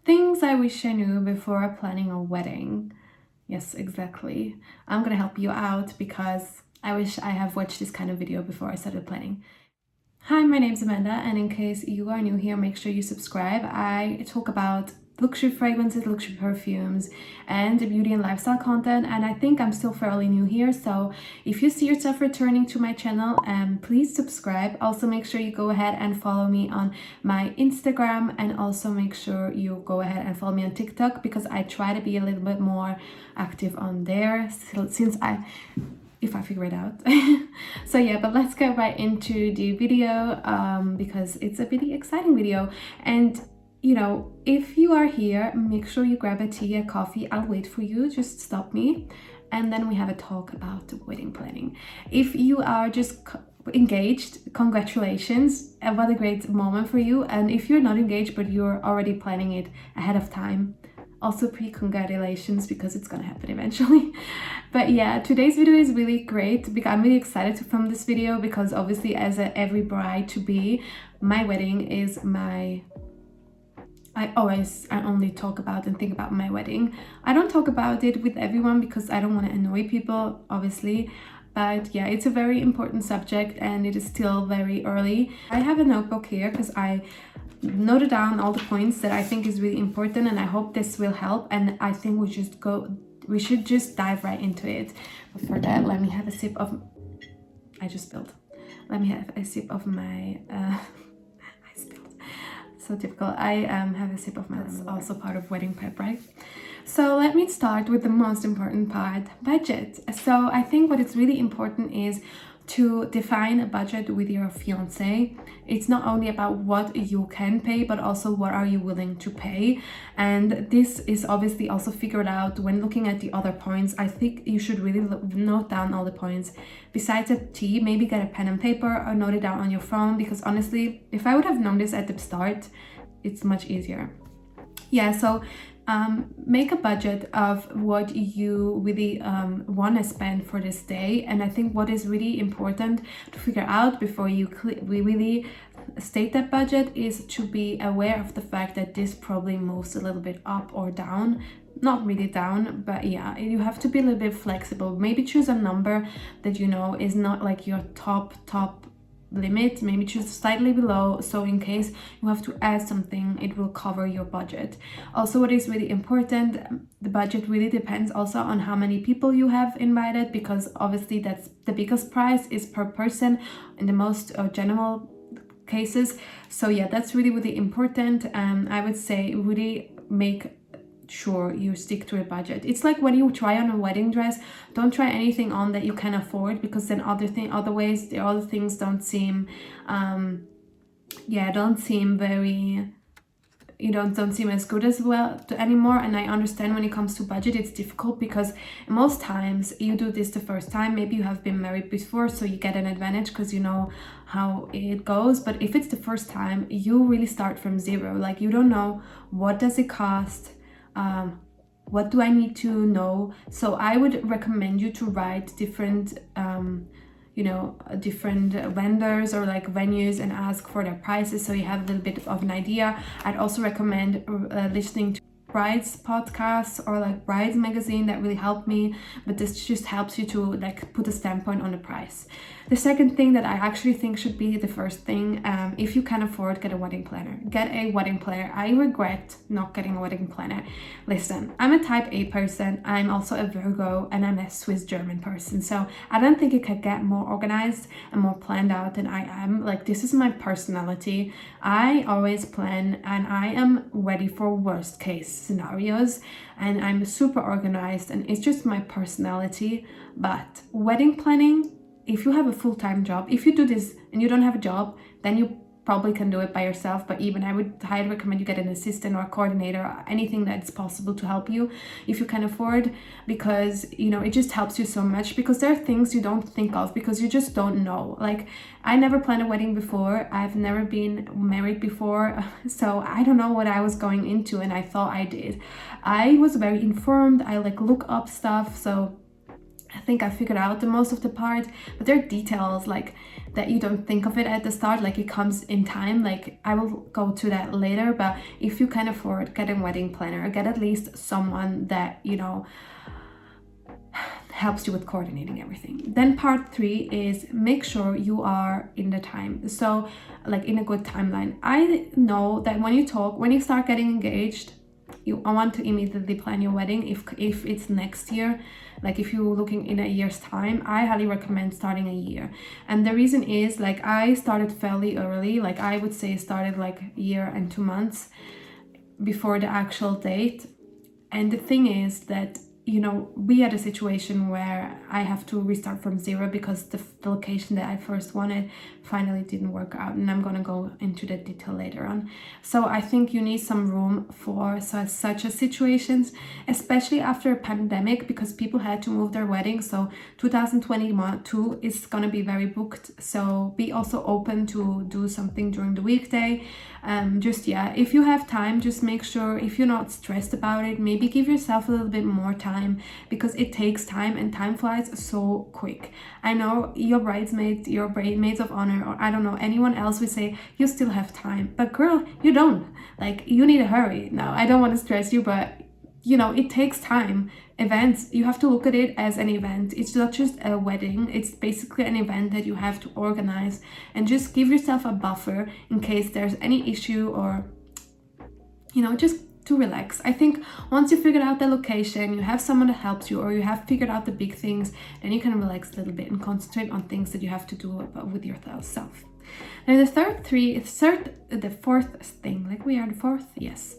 Things I wish I knew before planning a wedding. Yes, exactly. I'm gonna help you out because I wish I have watched this kind of video before I started planning. Hi, my name's Amanda, and in case you are new here, make sure you subscribe. I talk about luxury fragrances, luxury perfumes, and beauty and lifestyle content, and I think I'm still fairly new here, so if you see yourself returning to my channel, please subscribe. Also, make sure you go ahead and follow me on my Instagram, and also make sure you go ahead and follow me on TikTok, because I try to be a little bit more active on there since if I figure it out. So yeah, but let's go right into the video because it's a really exciting video. And you know, if you are here, make sure you grab a tea, a coffee. I'll wait for you. Just stop me, and then we have a talk about wedding planning. If you are just engaged, congratulations, and what a great moment for you. And if you're not engaged but you're already planning it ahead of time, also pre-congratulations, because it's gonna happen eventually. But yeah, today's video is really great because I'm really excited to film this video, because obviously as every bride to be, my wedding is I only talk about and think about my wedding. I don't talk about it with everyone because I don't want to annoy people, obviously. But yeah, it's a very important subject and it is still very early. I have a notebook here because I noted down all the points that I think is really important, and I hope this will help. And I think we should just dive right into it. But for that, let me have a sip of, I just spilled. Let me have a sip of my, I spilled. So typical. I have a sip of my, that's also part of wedding prep, right? So let me start with the most important part, budget. So I think what is really important is to define a budget with your fiance. It's not only about what you can pay, but also what are you willing to pay. And this is obviously also figured out when looking at the other points. I think you should really note down all the points. Besides a tea, maybe get a pen and paper or note it down on your phone, because honestly, if I would have known this at the start, it's much easier. Yeah, so make a budget of what you really want to spend for this day. And I think what is really important to figure out before we really state that budget is to be aware of the fact that this probably moves a little bit up or down. Not really down, but yeah, you have to be a little bit flexible. Maybe choose a number that you know is not like your top limit. Maybe choose slightly below, so in case you have to add something, it will cover your budget. Also, what is really important, the budget really depends also on how many people you have invited, because obviously that's the biggest price is per person in the most general cases. So yeah, that's really important. I would say really make sure you stick to a budget. It's like when you try on a wedding dress, don't try anything on that you can afford, because then other things don't seem don't seem very, don't seem as good as well anymore. And I understand when it comes to budget, it's difficult because most times you do this the first time. Maybe you have been married before, so you get an advantage because you know how it goes. But if it's the first time, you really start from zero. Like, you don't know what does it cost, what do I need to know. So I would recommend you to write different different vendors or like venues and ask for their prices, so you have a little bit of an idea. I'd also recommend listening to brides podcasts or like brides magazine. That really helped me, but this just helps you to like put a standpoint on the price. The second thing that I actually think should be the first thing, if you can afford, get a wedding planner. Get a wedding planner. I regret not getting a wedding planner. Listen, I'm a type A person, I'm also a Virgo, and I'm a Swiss German person, so I don't think it could get more organized and more planned out than I am. Like, this is my personality. I always plan, and I am ready for worst case scenarios, and I'm super organized, and it's just my personality. But wedding planning, if you have a full-time job, if you do this and you don't have a job, then you probably can do it by yourself. But even I would highly recommend you get an assistant or a coordinator or anything that's possible to help you if you can afford, because it just helps you so much, because there are things you don't think of because you just don't know. Like, I never planned a wedding before, I've never been married before, so I don't know what I was going into, and I thought I did. I was very informed, I like look up stuff, so I think I figured out the most of the part, but there are details like that you don't think of it at the start, like it comes in time. Like I will go to that later, but if you can afford, get a wedding planner, get at least someone that, you know, helps you with coordinating everything. Then part 3 is make sure you are in the time, so like in a good timeline. I know that when you start getting engaged, you want to immediately plan your wedding. If it's next year, like if you're looking in a year's time, I highly recommend starting a year. And the reason is, like, I started fairly early, like I would say started like a year and 2 months before the actual date. And the thing is that, you know, we had a situation where I have to restart from zero because the location that I first wanted finally didn't work out, and I'm gonna go into that detail later on. So I think you need some room for such as situations, especially after a pandemic, because people had to move their weddings. So 2022 is gonna be very booked. So be also open to do something during the weekday. If you have time, just make sure, if you're not stressed about it, maybe give yourself a little bit more time, because it takes time and time flies so quick. I know your bridesmaids, your maids of honor, or I don't know, anyone else would say you still have time, but girl, you don't. Like, you need to hurry. Now, I don't want to stress you, but you know, it takes time. Events, you have to look at it as an event. It's not just a wedding, it's basically an event that you have to organize, and just give yourself a buffer in case there's any issue, or, you know, just to relax. I think once you figured out the location, you have someone that helps you, or you have figured out the big things, then you can relax a little bit and concentrate on things that you have to do with yourself. Now the fourth thing, like we are the fourth, yes.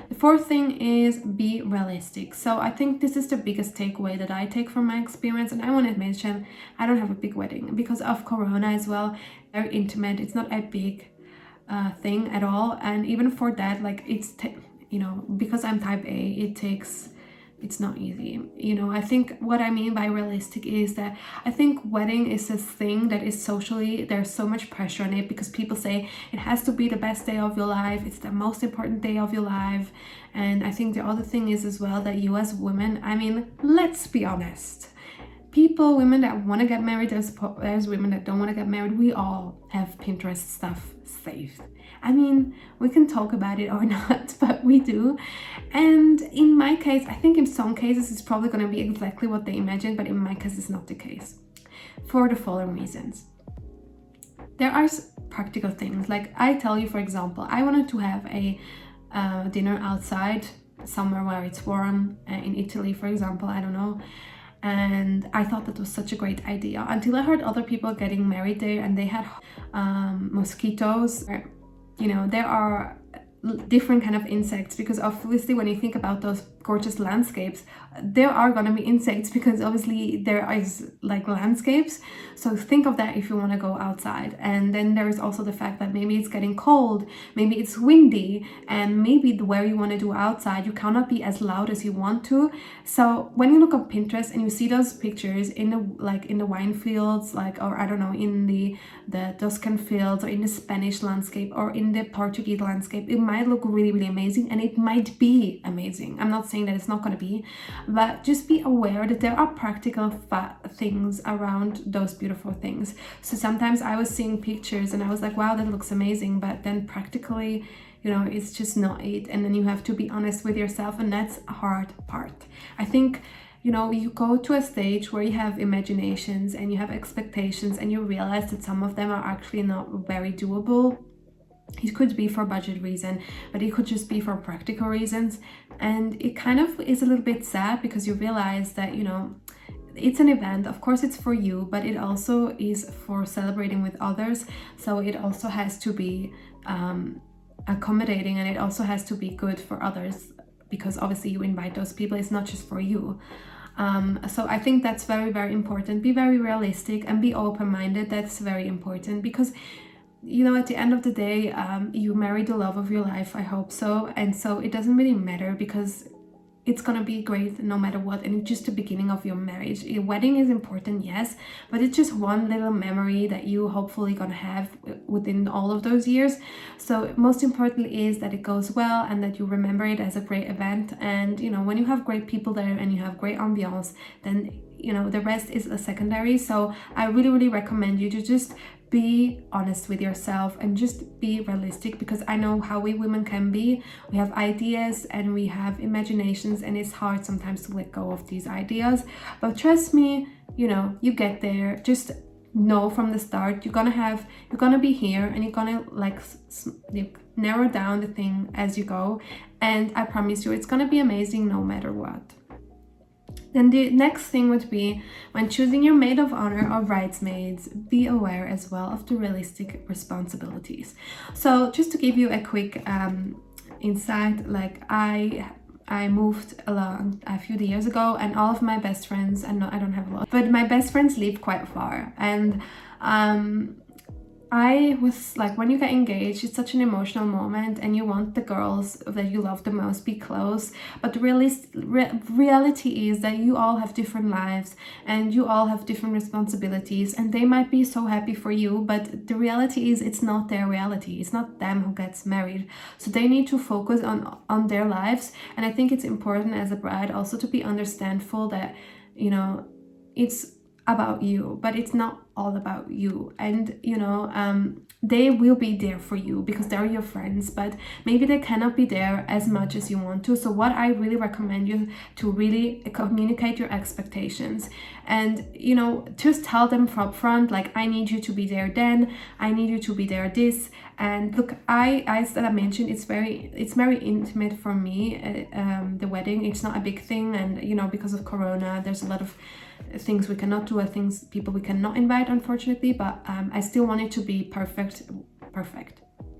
The fourth thing is be realistic. So I think this is the biggest takeaway that I take from my experience. And I want to mention, I don't have a big wedding because of Corona as well. Very intimate. It's not a big thing at all. And even for that, like you know, because I'm type A, it's not easy. You know, I think what I mean by realistic is that I think wedding is a thing that is socially, there's so much pressure on it, because people say it has to be the best day of your life, it's the most important day of your life. And I think the other thing is as well that you as women, I mean, let's be honest, women that want to get married, there's women that don't want to get married, we all have Pinterest stuff saved. I mean, we can talk about it or not, but we do. And in my case, I think in some cases it's probably going to be exactly what they imagine, but in my case it's not the case, for the following reasons. There are practical things, like I tell you, for example, I wanted to have a dinner outside somewhere where it's warm, in Italy, for example, I don't know. And I thought that was such a great idea until I heard other people getting married there, and they had mosquitoes. You know, there are different kind of insects, because obviously when you think about those gorgeous landscapes, there are going to be insects, because obviously there is like landscapes. So think of that if you want to go outside. And then there is also the fact that maybe it's getting cold, maybe it's windy, and maybe where you want to do outside, you cannot be as loud as you want to. So when you look on Pinterest and you see those pictures in the wine fields, like, or I don't know, in the Tuscan fields, or in the Spanish landscape, or in the Portuguese landscape, it might look really, really amazing, and it might be amazing. I'm not saying that it's not going to be, but just be aware that there are practical things around those beautiful things. So sometimes I was seeing pictures and I was like, wow, that looks amazing, but then practically, you know, it's just not it. And then you have to be honest with yourself, and that's a hard part. I think, you know, you go to a stage where you have imaginations and you have expectations, and you realize that some of them are actually not very doable. It could be for budget reason, but it could just be for practical reasons. And it kind of is a little bit sad, because you realize that, you know, it's an event, of course it's for you, but it also is for celebrating with others. So it also has to be accommodating, and it also has to be good for others, because obviously you invite those people, it's not just for you. So I think that's very, very important. Be very realistic and be open-minded. That's very important, because, you know, at the end of the day, you marry the love of your life, I hope so. And so it doesn't really matter, because it's gonna be great no matter what, and it's just the beginning of your marriage. Your wedding is important, yes, but it's just one little memory that you hopefully gonna have within all of those years. So most importantly is that it goes well, and that you remember it as a great event. And, you know, when you have great people there and you have great ambiance, then you know, the rest is a secondary. So I really recommend you to just be honest with yourself and just be realistic, because I know how we women can be. We have ideas and we have imaginations, and it's hard sometimes to let go of these ideas. But trust me, you know, you get there. Just know from the start you're gonna be here, and you're gonna like narrow down the thing as you go, and I promise you it's gonna be amazing no matter what. Then the next thing would be, when choosing your maid of honor or bridesmaids, be aware as well of the realistic responsibilities. So just to give you a quick insight, like I moved along a few years ago, and all of my best friends, and I don't have a lot, but my best friends live quite far, and I was like, when you get engaged, it's such an emotional moment, and you want the girls that you love the most be close. But the reality is that you all have different lives, and you all have different responsibilities, and they might be so happy for you, but the reality is it's not their reality. It's not them who gets married. So they need to focus on their lives. And I think it's important as a bride also to be understandful that, you know, it's about you, but it's not all about you. And you know, they will be there for you because they're your friends, but maybe they cannot be there as much as you want to. So what I really recommend you to really communicate your expectations, and you know, just tell them from front, like, I need you to be there then, I need you to be there this. And look, as I mentioned, it's very intimate for me, the wedding. It's not a big thing, and you know, because of Corona, there's a lot of things we cannot do, things people we cannot invite, unfortunately. But I still want it to be perfect.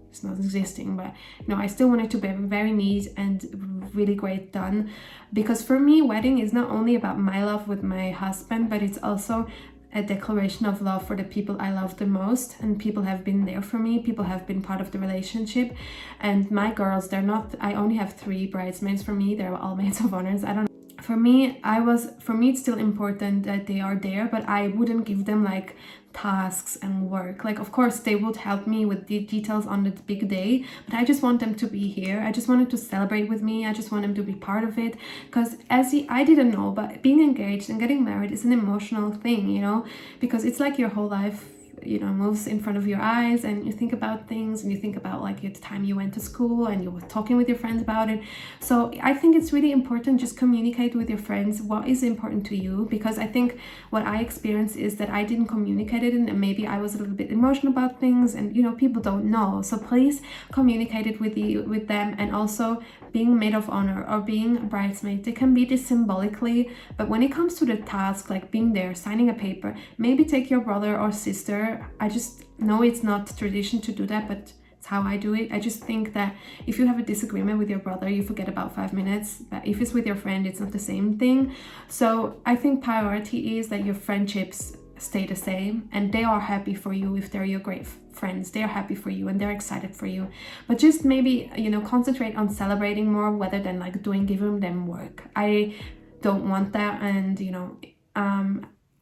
It's not existing, but you know, I still want it to be very neat and really great done, because for me, wedding is not only about my love with my husband, but it's also a declaration of love for the people I love the most, and people have been there for me, people have been part of the relationship. And my girls, I only have 3 bridesmaids. For me, they're all maids of honors. I don't know. For me, it's still important that they are there, but I wouldn't give them like tasks and work. Like, of course, they would help me with the details on the big day, but I just want them to be here. I just want them to celebrate with me. I just want them to be part of it, because I didn't know, but being engaged and getting married is an emotional thing, you know, because it's like your whole life, you know, moves in front of your eyes, and you think about things, and you think about like the time you went to school and you were talking with your friends about it. So I think it's really important, just communicate with your friends what is important to you, because I think what I experienced is that I didn't communicate it, and maybe I was a little bit emotional about things, and you know, people don't know. So please communicate it with them. And also, being maid of honor or being a bridesmaid, they can be this symbolically, but when it comes to the task, like being there, signing a paper, maybe take your brother or sister. I just know it's not tradition to do that, but it's how I do it. I just think that if you have a disagreement with your brother, you forget about 5 minutes, but if it's with your friend, it's not the same thing. So I think priority is that your friendships stay the same, and they are happy for you. If they're your great friends, they're happy for you and they're excited for you. But just maybe, you know, concentrate on celebrating more rather than like giving them work. I don't want that. And you know,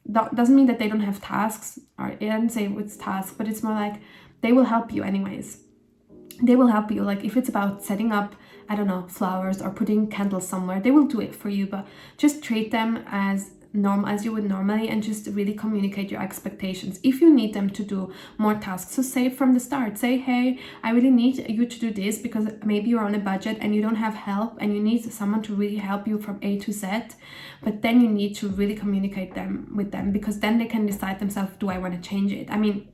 that doesn't mean that they don't have tasks, or I didn't say it's tasks, but it's more like they will help you anyways. They will help you, like if it's about setting up, I don't know, flowers or putting candles somewhere, they will do it for you. But just treat them as normal as you would normally, and just really communicate your expectations. If you need them to do more tasks, so say from the start, say, hey, I really need you to do this, because maybe you're on a budget and you don't have help, and you need someone to really help you from A to Z. But then you need to really communicate with them, because then they can decide themselves, do I want to change it? I mean,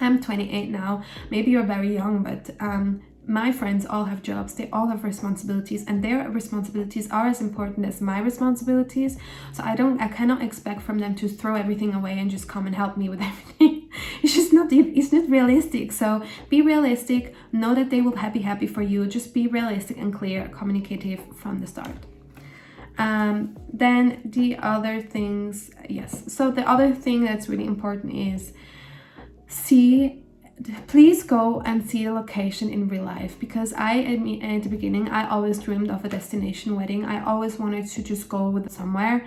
I'm 28 now, maybe you're very young, but my friends all have jobs, they all have responsibilities, and their responsibilities are as important as my responsibilities. So I cannot expect from them to throw everything away and just come and help me with everything. It's not realistic. So be realistic, know that they will be happy for you. Just be realistic and clear, communicative from the start. Then the other things, yes. So the other thing that's really important is please go and see the location in real life, because at the beginning, I always dreamed of a destination wedding. I always wanted to just go with somewhere,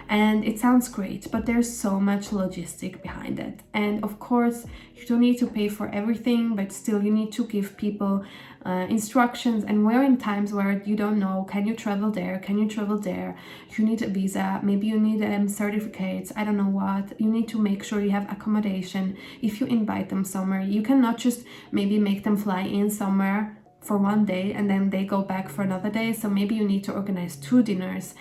And it sounds great, but there's so much logistic behind it. And of course, you don't need to pay for everything, but still you need to give people instructions. And we're in times where you don't know, can you travel there, can you travel there, you need a visa, maybe you need certificates, I don't know what. You need to make sure you have accommodation. If you invite them somewhere, you cannot just maybe make them fly in somewhere for one day and then they go back for another day. So maybe you need to organize 2 dinners.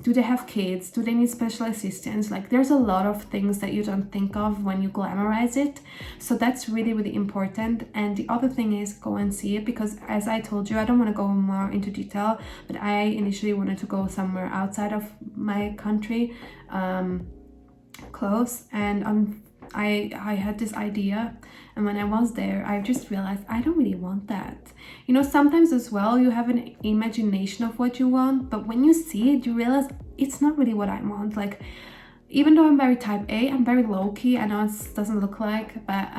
Do they have kids? Do they need special assistance? Like, there's a lot of things that you don't think of when you glamorize it. So that's really, really important. And the other thing is, go and see it, because as I told you, I don't want to go more into detail, but I initially wanted to go somewhere outside of my country, close, and I had this idea, and when I was there, I just realized I don't really want that. You know, sometimes as well, you have an imagination of what you want, but when you see it, you realize it's not really what I want. Like, even though I'm very type A, I'm very low-key. I know it doesn't look like, but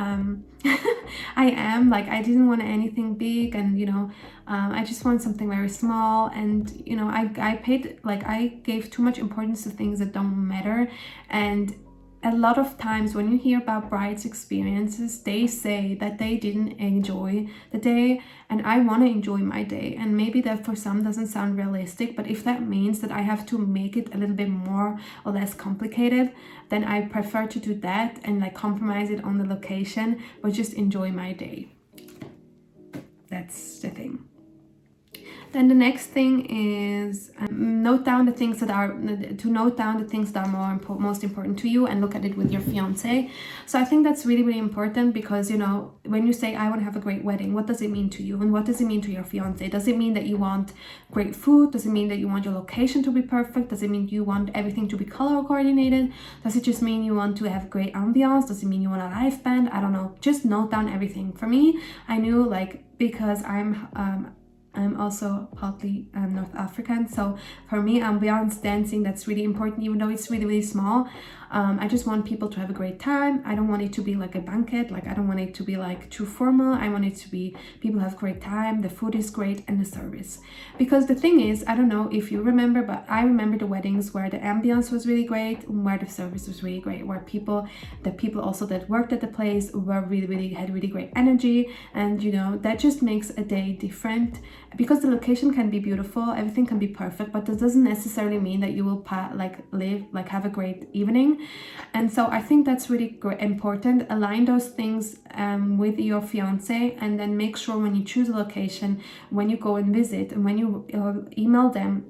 I am. Like, I didn't want anything big, and you know, I just want something very small. And you know, I gave too much importance to things that don't matter. And a lot of times when you hear about brides' experiences, they say that they didn't enjoy the day, and I want to enjoy my day. And maybe that for some doesn't sound realistic, but if that means that I have to make it a little bit more or less complicated, then I prefer to do that and like compromise it on the location, but just enjoy my day. That's the thing. Then the next thing is note down the things that are most important to you, and look at it with your fiance. So I think that's really, really important, because you know, when you say I want to have a great wedding, what does it mean to you, and what does it mean to your fiance? Does it mean that you want great food? Does it mean that you want your location to be perfect? Does it mean you want everything to be color coordinated? Does it just mean you want to have great ambiance? Does it mean you want a live band? I don't know. Just note down everything. For me, I knew, like, because I'm also partly North African, so for me, ambiance dancing, that's really important, even though it's really, really small. I just want people to have a great time. I don't want it to be like a banquet. Like, I don't want it to be like too formal. I want it to be people have great time, the food is great, and the service. Because the thing is, I don't know if you remember, but I remember the weddings where the ambiance was really great, where the service was really great, where the people also that worked at the place were really had really great energy. And you know, that just makes a day different, because the location can be beautiful, everything can be perfect, but that doesn't necessarily mean that you will have a great evening. And so I think that's really important. Align those things with your fiance, and then make sure when you choose a location, when you go and visit, and when you email them,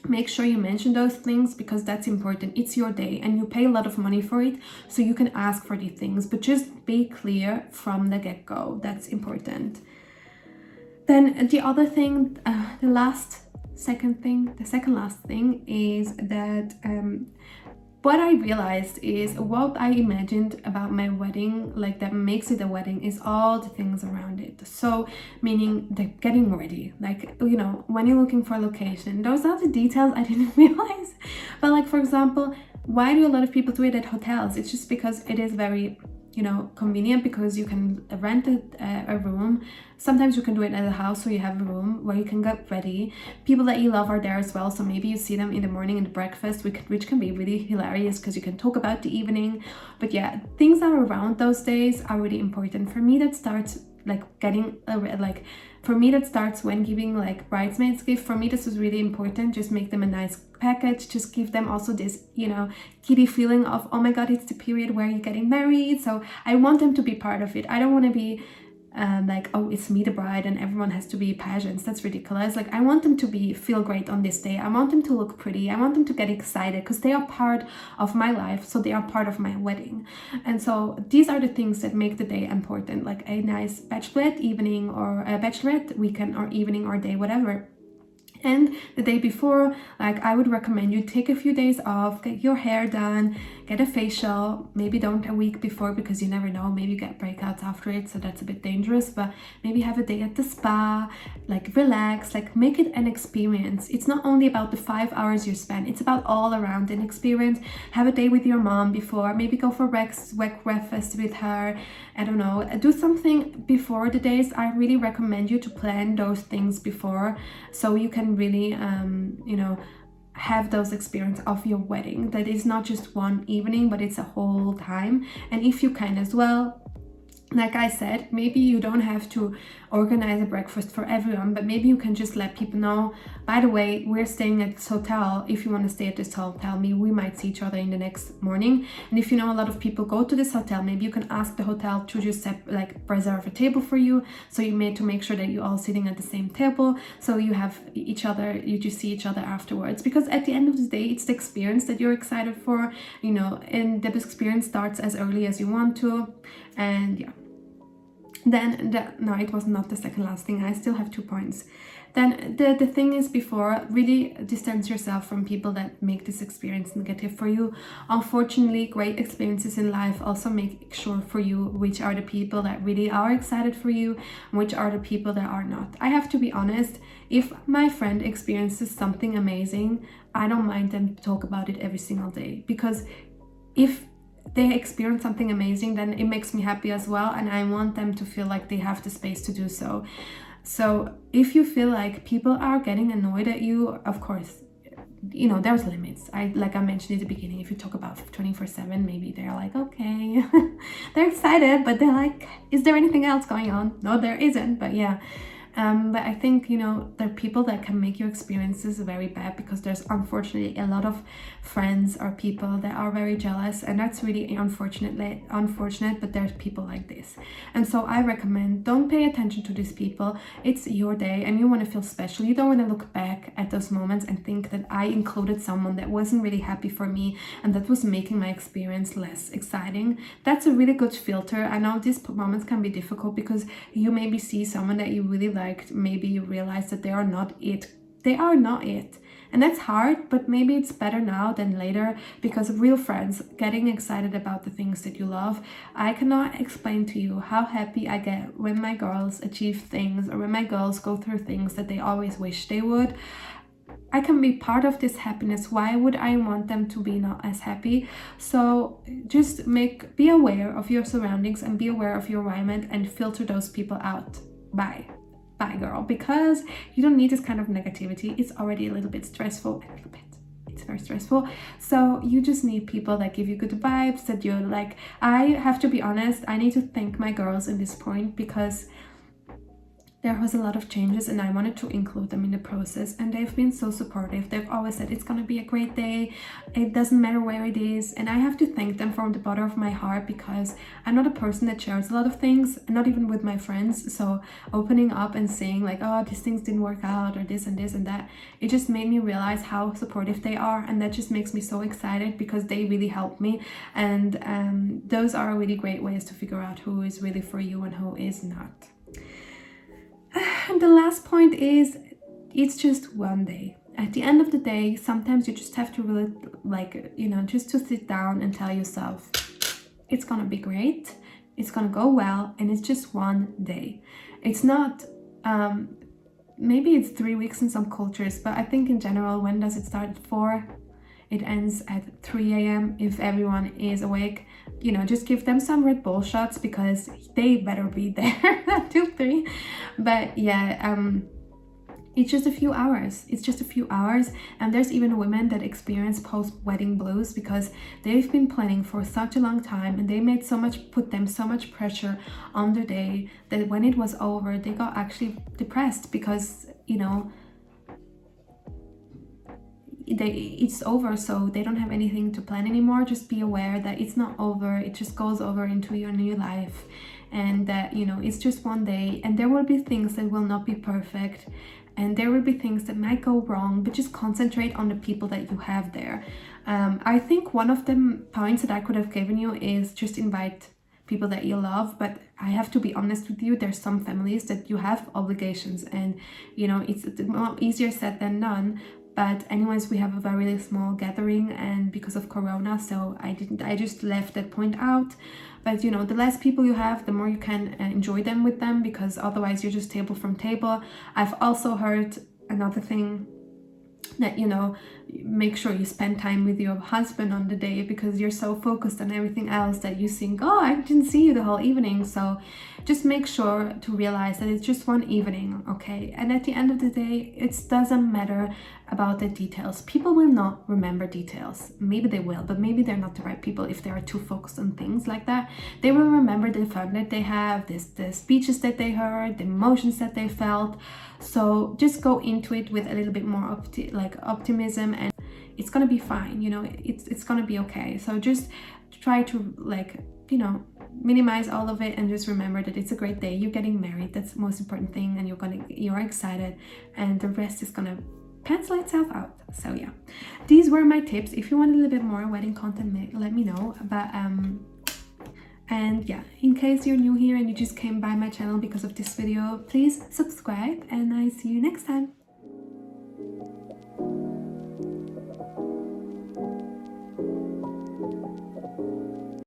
make sure you mention those things, because that's important. It's your day and you pay a lot of money for it, so you can ask for these things, but just be clear from the get-go. That's important. Then the other thing, the second last thing is that what I realized is what I imagined about my wedding, like that makes it a wedding, is all the things around it. So meaning the getting ready, like, you know, when you're looking for a location, those are the details I didn't realize. But like, for example, why do a lot of people do it at hotels? It's just because it is very, you know, convenient, because you can rent a room. Sometimes you can do it at a house, so you have a room where you can get ready. People that you love are there as well, so maybe you see them in the morning in the breakfast, which can be really hilarious, because you can talk about the evening. But yeah, things that are around those days are really important. For me, that starts when giving like bridesmaids gift. For me, this was really important. Just make them a nice package. Just give them also this, you know, giddy feeling of, oh my god, it's the period where you're getting married. So I want them to be part of it. I don't want to be like, oh, it's me the bride and everyone has to be pageants. That's ridiculous. Like, I want them to feel great on this day. I want them to look pretty. I want them to get excited, because they are part of my life, so they are part of my wedding. And so these are the things that make the day important, like a nice bachelorette evening, or a bachelorette weekend, or evening, or day, whatever. And the day before, like, I would recommend you take a few days off, get your hair done, get a facial. Maybe don't a week before, because you never know, maybe you get breakouts after it, so that's a bit dangerous. But maybe have a day at the spa, like relax, like make it an experience. It's not only about the 5 hours you spend, it's about all around an experience. Have a day with your mom before, maybe go for breakfast with her. I don't know, do something before the days. I really recommend you to plan those things before, so you can really have those experience of your wedding, that is not just one evening, but it's a whole time. And if you can as well, like I said, maybe you don't have to organize a breakfast for everyone, but maybe you can just let people know, by the way, we're staying at this hotel. If you want to stay at this hotel, maybe we might see each other in the next morning. And if you know a lot of people go to this hotel, maybe you can ask the hotel to just reserve a table for you, so you made to make sure that you're all sitting at the same table, so you have each other, you just see each other afterwards. Because at the end of the day, it's the experience that you're excited for, you know, and the experience starts as early as you want to. And yeah, then no, it was not the second last thing. I still have 2 points. Then the thing is, before, really distance yourself from people that make this experience negative for you. Unfortunately, great experiences in life also make sure for you which are the people that really are excited for you and which are the people that are not. I have to be honest, if my friend experiences something amazing, I don't mind them to talk about it every single day, because if they experience something amazing, then it makes me happy as well, and I want them to feel like they have the space to do so. So if you feel like people are getting annoyed at you, of course, you know, there's limits. Like I mentioned at the beginning, if you talk about 24/7, maybe they're like, okay, they're excited, but they're like, is there anything else going on? No, there isn't. But yeah. But I think, you know, there are people that can make your experiences very bad, because there's unfortunately a lot of friends or people that are very jealous, and that's really unfortunate, but there's people like this. And so I recommend, don't pay attention to these people. It's your day and you want to feel special. You don't want to look back at those moments and think that I included someone that wasn't really happy for me and that was making my experience less exciting. That's a really good filter. I know these moments can be difficult, because you maybe see someone that you really like, maybe you realize that they are not it. And that's hard, but maybe it's better now than later, because real friends, getting excited about the things that you love. I cannot explain to you how happy I get when my girls achieve things, or when my girls go through things that they always wish they would. I can be part of this happiness. Why would I want them to be not as happy? So just be aware of your surroundings and be aware of your environment, and filter those people out. Bye, girl, because you don't need this kind of negativity. It's already a little bit stressful. It's very stressful. So you just need people that give you good vibes, that you're like, I have to be honest, I need to thank my girls in this point, because there was a lot of changes and I wanted to include them in the process, and they've been so supportive. They've always said it's gonna be a great day, it doesn't matter where it is, and I have to thank them from the bottom of my heart, because I'm not a person that shares a lot of things, not even with my friends. So opening up and saying like, oh, these things didn't work out, or this and this and that, it just made me realize how supportive they are, and that just makes me so excited, because they really helped me. And those are really great ways to figure out who is really for you and who is not. And the last point is, it's just one day. At the end of the day, sometimes you just have to really, like, you know, just to sit down and tell yourself, it's gonna be great, it's gonna go well, and it's just one day. It's not, maybe it's 3 weeks in some cultures, but I think in general, when does it start? At 4? It ends at 3 a.m. if everyone is awake. You know, just give them some Red Bull shots, because they better be there till 3. But yeah, it's just a few hours. And there's even women that experience post-wedding blues, because they've been planning for such a long time, and they put them so much pressure on the day, that when it was over, they got actually depressed, because, you know, it's over, so they don't have anything to plan anymore. Just be aware that it's not over, it just goes over into your new life, and that, you know, it's just one day, and there will be things that will not be perfect, and there will be things that might go wrong, but just concentrate on the people that you have there. I think one of the points that I could have given you is just invite people that you love, but I have to be honest with you, there's some families that you have obligations, and, you know, it's easier said than done. But anyways, we have a very small gathering, and because of Corona, so I just left that point out. But, you know, the less people you have, the more you can enjoy them with them, because otherwise you're just table from table. I've also heard another thing, that, you know, make sure you spend time with your husband on the day, because you're so focused on everything else that you think, oh, I didn't see you the whole evening. So just make sure to realize that it's just one evening, okay? And at the end of the day, it doesn't matter about the details. People will not remember details. Maybe they will, but maybe they're not the right people if they are too focused on things like that. They will remember the fun that they have, the speeches that they heard, the emotions that they felt. So just go into it with a little bit more optimism, and it's gonna be fine, you know, it's gonna be okay. So just try to, like, you know, minimize all of it and just remember that it's a great day. You're getting married, that's the most important thing, and you're excited, and the rest is gonna cancel itself out. So yeah, these were my tips. If you want a little bit more wedding content, let me know. But and yeah, in case you're new here and you just came by my channel because of this video, please subscribe, and I see you next time.